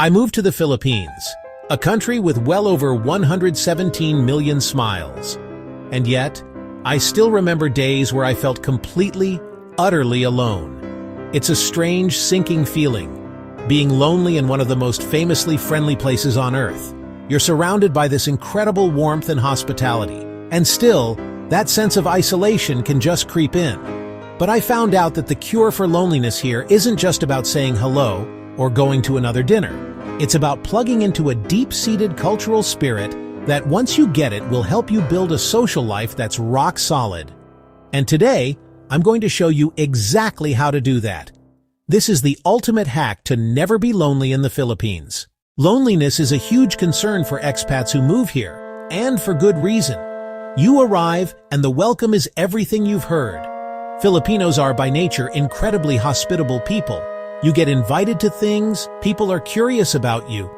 I moved to the Philippines, a country with well over 117 million smiles. And yet, I still remember days where I felt completely, utterly alone. It's a strange, sinking feeling, being lonely in one of the most famously friendly places on Earth. You're surrounded by this incredible warmth and hospitality, and still, that sense of isolation can just creep in. But I found out that the cure for loneliness here isn't just about saying hello or going to another dinner. It's about plugging into a deep-seated cultural spirit that, once you get it, will help you build a social life that's rock solid. And today, I'm going to show you exactly how to do that. This is the ultimate hack to never be lonely in the Philippines. Loneliness is a huge concern for expats who move here, and for good reason. You arrive, and the welcome is everything you've heard. Filipinos are by nature incredibly hospitable people. You get invited to things, people are curious about you.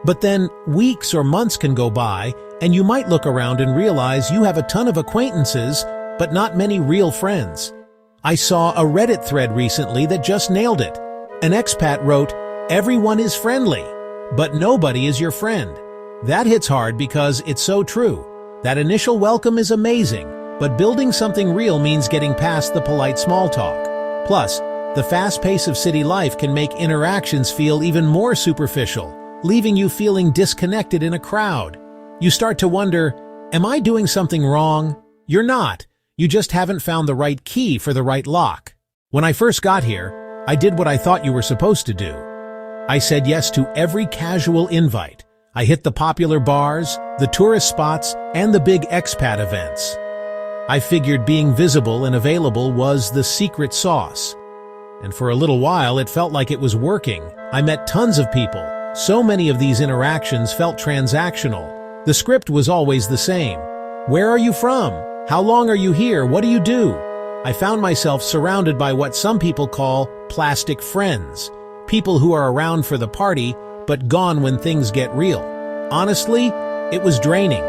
But then weeks or months can go by, and you might look around and realize you have a ton of acquaintances, but not many real friends. I saw a Reddit thread recently that just nailed it. An expat wrote, "Everyone is friendly, but nobody is your friend." That hits hard because it's so true. That initial welcome is amazing, but building something real means getting past the polite small talk. Plus, the fast pace of city life can make interactions feel even more superficial, leaving you feeling disconnected in a crowd. You start to wonder, am I doing something wrong? You're not. You just haven't found the right key for the right lock. When I first got here, I did what I thought you were supposed to do. I said yes to every casual invite. I hit the popular bars, the tourist spots, and the big expat events. I figured being visible and available was the secret sauce. And for a little while, it felt like it was working. I met tons of people. So many of these interactions felt transactional. The script was always the same. Where are you from? How long are you here? What do you do? I found myself surrounded by what some people call plastic friends. People who are around for the party, but gone when things get real. Honestly, it was draining.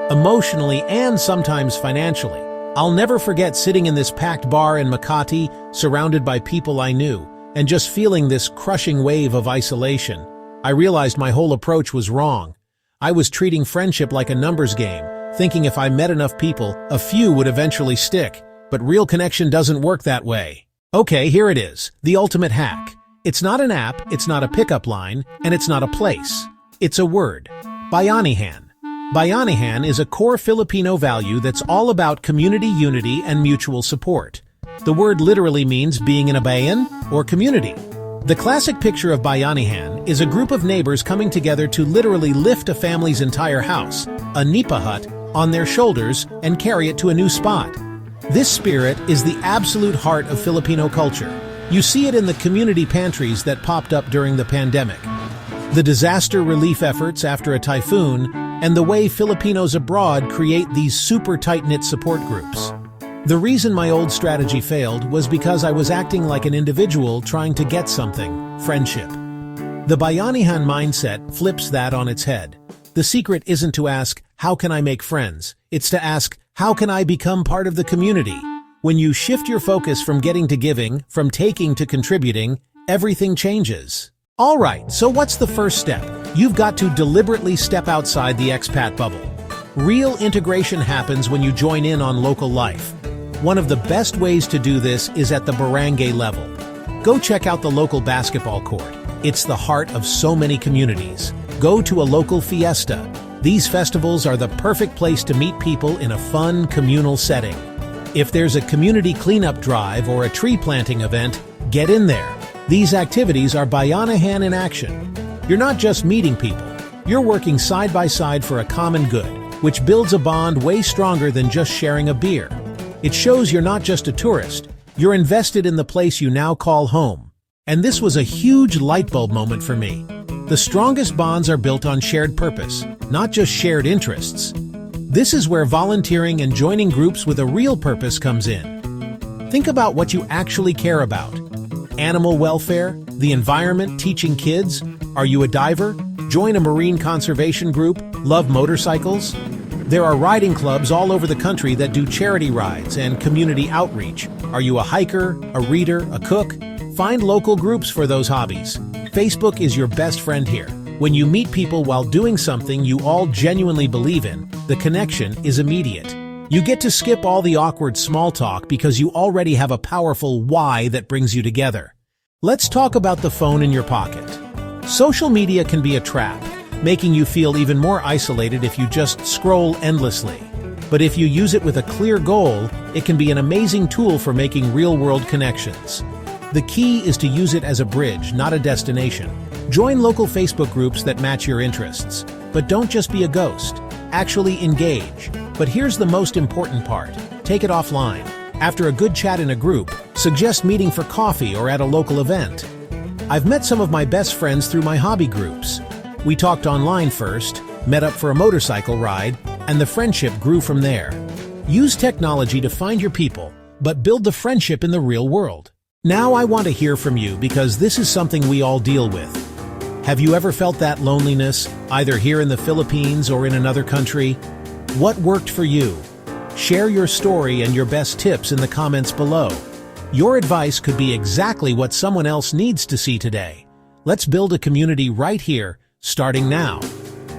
Emotionally and sometimes financially. I'll never forget sitting in this packed bar in Makati, surrounded by people I knew, and just feeling this crushing wave of isolation. I realized my whole approach was wrong. I was treating friendship like a numbers game, thinking if I met enough people, a few would eventually stick. But real connection doesn't work that way. Okay, here it is, the ultimate hack. It's not an app, it's not a pickup line, and it's not a place. It's a word. Bayanihan. Bayanihan is a core Filipino value that's all about community unity and mutual support. The word literally means being in a bayan, or community. The classic picture of Bayanihan is a group of neighbors coming together to literally lift a family's entire house, a nipa hut, on their shoulders and carry it to a new spot. This spirit is the absolute heart of Filipino culture. You see it in the community pantries that popped up during the pandemic, the disaster relief efforts after a typhoon, and the way Filipinos abroad create these super tight-knit support groups. The reason my old strategy failed was because I was acting like an individual trying to get something, friendship. The Bayanihan mindset flips that on its head. The secret isn't to ask, how can I make friends? It's to ask, how can I become part of the community? When you shift your focus from getting to giving, from taking to contributing, everything changes. All right, so what's the first step? You've got to deliberately step outside the expat bubble. Real integration happens when you join in on local life. One of the best ways to do this is at the barangay level. Go check out the local basketball court. It's the heart of so many communities. Go to a local fiesta. These festivals are the perfect place to meet people in a fun, communal setting. If there's a community cleanup drive or a tree planting event, get in there. These activities are Bayanihan in action. You're not just meeting people, you're working side by side for a common good, which builds a bond way stronger than just sharing a beer. It shows you're not just a tourist, you're invested in the place you now call home. And this was a huge light bulb moment for me. The strongest bonds are built on shared purpose, not just shared interests. This is where volunteering and joining groups with a real purpose comes in. Think about what you actually care about. Animal welfare, the environment, teaching kids. Are you a diver? Join a marine conservation group, love motorcycles. There are riding clubs all over the country that do charity rides and community outreach. Are you a hiker, a reader, a cook? Find local groups for those hobbies. Facebook is your best friend here. When you meet people while doing something you all genuinely believe in, the connection is immediate. You get to skip all the awkward small talk because you already have a powerful why that brings you together. Let's talk about the phone in your pocket. Social media can be a trap, making you feel even more isolated if you just scroll endlessly. But if you use it with a clear goal, it can be an amazing tool for making real-world connections. The key is to use it as a bridge, not a destination. Join local Facebook groups that match your interests. But don't just be a ghost. Actually engage. But here's the most important part. Take it offline. After a good chat in a group, suggest meeting for coffee or at a local event. I've met some of my best friends through my hobby groups. We talked online first, met up for a motorcycle ride, and the friendship grew from there. Use technology to find your people, but build the friendship in the real world. Now I want to hear from you because this is something we all deal with. Have you ever felt that loneliness, either here in the Philippines or in another country? What worked for you? Share your story and your best tips in the comments below. Your advice could be exactly what someone else needs to see today. Let's build a community right here, starting now.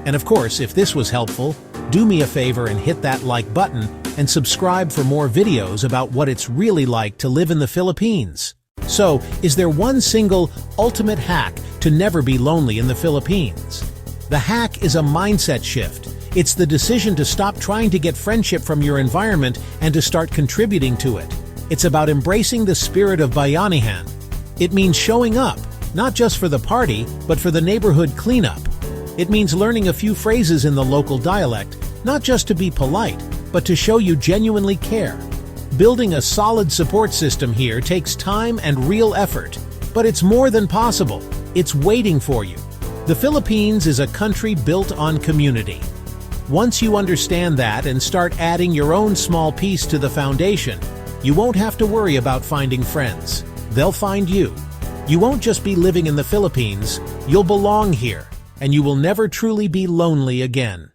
And of course, if this was helpful, do me a favor and hit that like button and subscribe for more videos about what it's really like to live in the Philippines. So, is there one single, ultimate hack to never be lonely in the Philippines? The hack is a mindset shift. It's the decision to stop trying to get friendship from your environment and to start contributing to it. It's about embracing the spirit of Bayanihan. It means showing up, not just for the party, but for the neighborhood cleanup. It means learning a few phrases in the local dialect, not just to be polite, but to show you genuinely care. Building a solid support system here takes time and real effort, but it's more than possible. It's waiting for you. The Philippines is a country built on community. Once you understand that and start adding your own small piece to the foundation, you won't have to worry about finding friends. They'll find you. You won't just be living in the Philippines, you'll belong here, and you will never truly be lonely again.